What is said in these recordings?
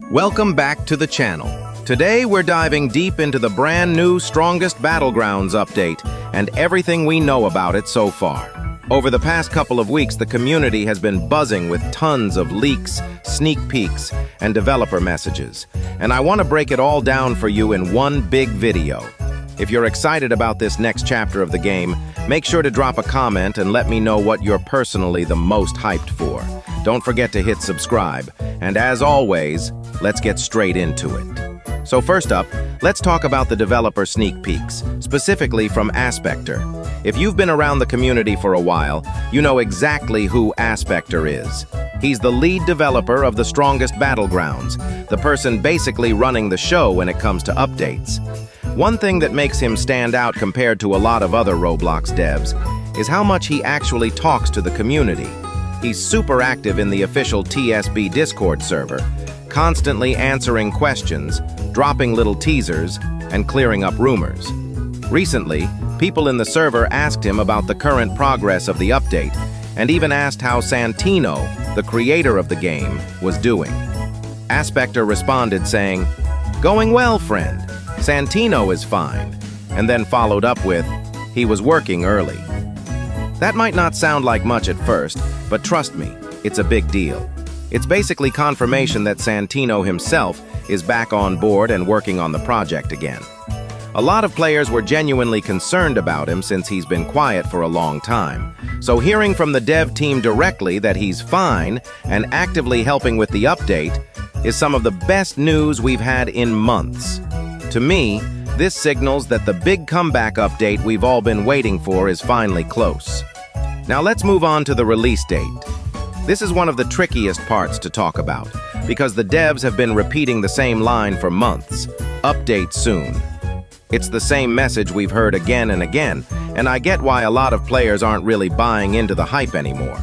Welcome back to the channel. Today we're diving deep into the brand new Strongest Battlegrounds update and everything we know about it so far. Over the past couple of weeks, the community has been buzzing with tons of leaks, sneak peeks, and developer messages. And I want to break it all down for you in one big video. If you're excited about this next chapter of the game, make sure to drop a comment and let me know what you're personally the most hyped for. Don't forget to hit subscribe. And as always, let's get straight into it. So first up, let's talk about the developer sneak peeks, specifically from Aspector. If you've been around the community for a while, you know exactly who Aspector is. He's the lead developer of the Strongest Battlegrounds, the person basically running the show when it comes to updates. One thing that makes him stand out compared to a lot of other Roblox devs is how much he actually talks to the community. He's super active in the official TSB Discord server, constantly answering questions, dropping little teasers, and clearing up rumors. Recently, people in the server asked him about the current progress of the update, and even asked how Saitama, the creator of the game, was doing. Aspector responded saying, "Going well, friend. Saitama is fine," and then followed up with, "He was working early." That might not sound like much at first, but trust me, it's a big deal. It's basically confirmation that Saitama himself is back on board and working on the project again. A lot of players were genuinely concerned about him since he's been quiet for a long time. So hearing from the dev team directly that he's fine and actively helping with the update is some of the best news we've had in months. To me, this signals that the big comeback update we've all been waiting for is finally close. Now let's move on to the release date. This is one of the trickiest parts to talk about, because the devs have been repeating the same line for months: update soon. It's the same message we've heard again and again, and I get why a lot of players aren't really buying into the hype anymore.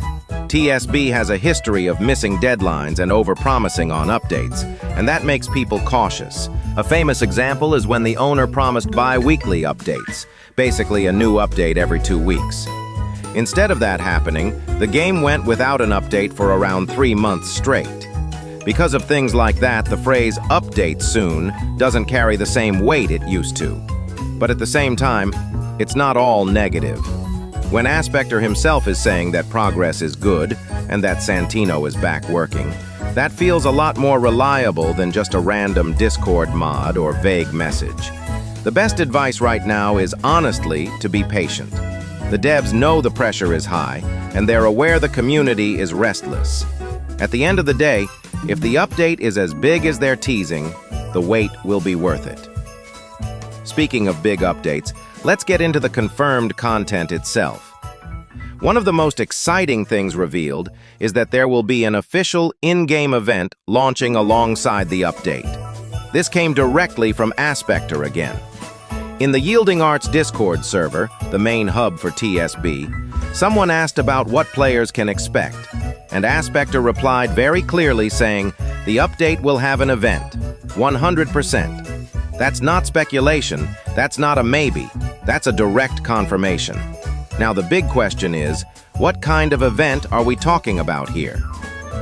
TSB has a history of missing deadlines and overpromising on updates, and that makes people cautious. A famous example is when the owner promised bi-weekly updates, basically a new update every 2 weeks. Instead of that happening, the game went without an update for around 3 months straight. Because of things like that, the phrase "update soon" doesn't carry the same weight it used to. But at the same time, it's not all negative. When Aspector himself is saying that progress is good and that Saitama is back working, that feels a lot more reliable than just a random Discord mod or vague message. The best advice right now is honestly to be patient. The devs know the pressure is high, and they're aware the community is restless. At the end of the day, if the update is as big as they're teasing, the wait will be worth it. Speaking of big updates, let's get into the confirmed content itself. One of the most exciting things revealed is that there will be an official in-game event launching alongside the update. This came directly from Aspector again. In the Yielding Arts Discord server, the main hub for TSB, someone asked about what players can expect, and Aspector replied very clearly saying, "The update will have an event, 100%. That's not speculation, that's not a maybe, that's a direct confirmation." Now the big question is, what kind of event are we talking about here?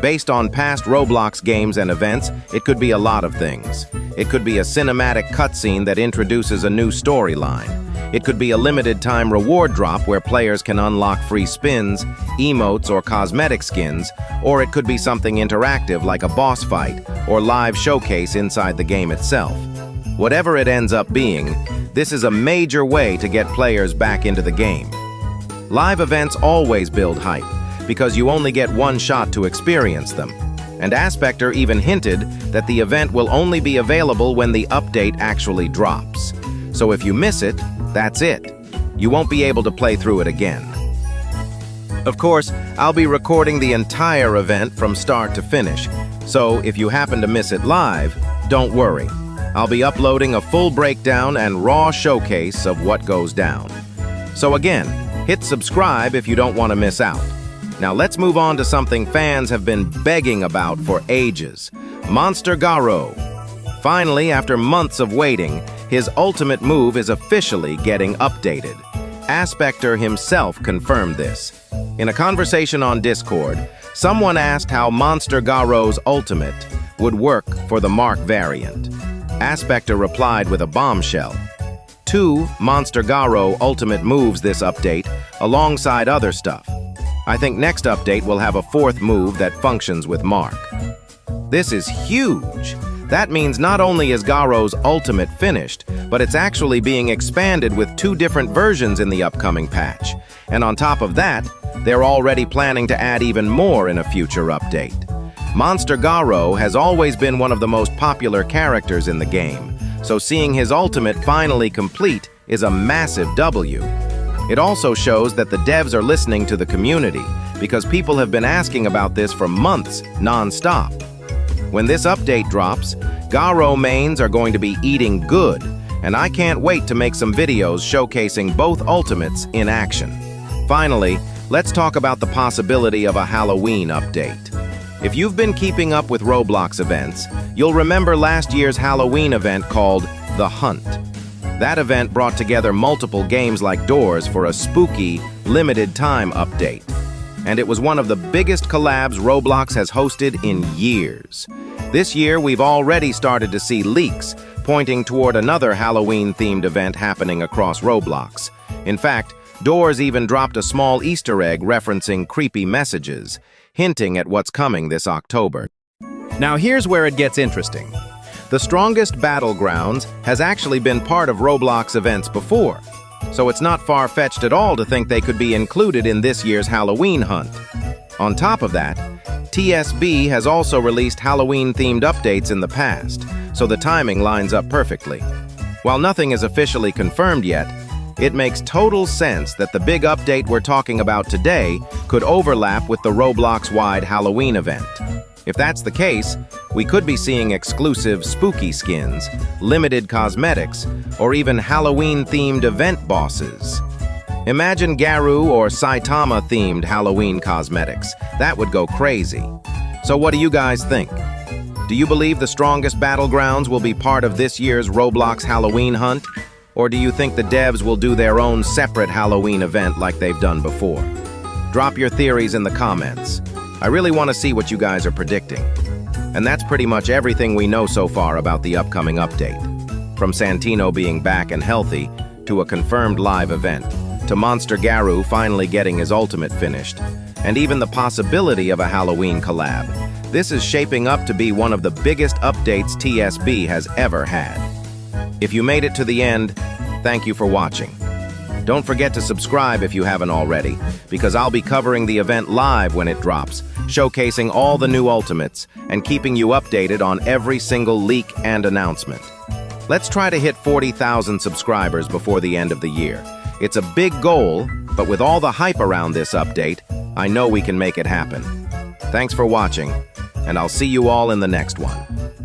Based on past Roblox games and events, it could be a lot of things. It could be a cinematic cutscene that introduces a new storyline. It could be a limited-time reward drop where players can unlock free spins, emotes, or cosmetic skins, or it could be something interactive like a boss fight or live showcase inside the game itself. Whatever it ends up being, this is a major way to get players back into the game. Live events always build hype, because you only get one shot to experience them. And Aspector even hinted that the event will only be available when the update actually drops. So if you miss it, that's it. You won't be able to play through it again. Of course, I'll be recording the entire event from start to finish, so if you happen to miss it live, don't worry. I'll be uploading a full breakdown and raw showcase of what goes down. So again, hit subscribe if you don't want to miss out. Now let's move on to something fans have been begging about for ages: Monster Garou. Finally, after months of waiting, his ultimate move is officially getting updated. Aspector himself confirmed this. In a conversation on Discord, someone asked how Monster Garou's ultimate, would work for the Mark variant. Aspector replied with a bombshell. 2 Monster Garou ultimate moves this update, alongside other stuff. I think next update will have a 4th move that functions with Mark. This is huge! That means not only is Garou's ultimate finished, but it's actually being expanded with 2 different versions in the upcoming patch. And on top of that, they're already planning to add even more in a future update. Monster Garou has always been one of the most popular characters in the game, so seeing his ultimate finally complete is a massive W. It also shows that the devs are listening to the community, because people have been asking about this for months, non-stop. When this update drops, Garou mains are going to be eating good, and I can't wait to make some videos showcasing both ultimates in action. Finally, let's talk about the possibility of a Halloween update. If you've been keeping up with Roblox events, you'll remember last year's Halloween event called The Hunt. That event brought together multiple games like Doors for a spooky, limited-time update. And it was one of the biggest collabs Roblox has hosted in years. This year, we've already started to see leaks pointing toward another Halloween-themed event happening across Roblox. In fact, Doors even dropped a small Easter egg referencing creepy messages, hinting at what's coming this October. Now here's where it gets interesting. The strongest Battlegrounds has actually been part of Roblox events before, so it's not far-fetched at all to think they could be included in this year's Halloween hunt. On top of that, TSB has also released Halloween-themed updates in the past, so the timing lines up perfectly. While nothing is officially confirmed yet, it makes total sense that the big update we're talking about today could overlap with the Roblox-wide Halloween event. If that's the case, we could be seeing exclusive spooky skins, limited cosmetics, or even Halloween-themed event bosses. Imagine Garou or Saitama-themed Halloween cosmetics. That would go crazy. So what do you guys think? Do you believe the strongest Battlegrounds will be part of this year's Roblox Halloween hunt? Or do you think the devs will do their own separate Halloween event like they've done before? Drop your theories in the comments. I really want to see what you guys are predicting. And that's pretty much everything we know so far about the upcoming update. From Santino being back and healthy, to a confirmed live event, to Monster Garou finally getting his ultimate finished, and even the possibility of a Halloween collab. This is shaping up to be one of the biggest updates TSB has ever had. If you made it to the end, thank you for watching. Don't forget to subscribe if you haven't already, because I'll be covering the event live when it drops, showcasing all the new ultimates and keeping you updated on every single leak and announcement. Let's try to hit 40,000 subscribers before the end of the year. It's a big goal, but with all the hype around this update, I know we can make it happen. Thanks for watching, and I'll see you all in the next one.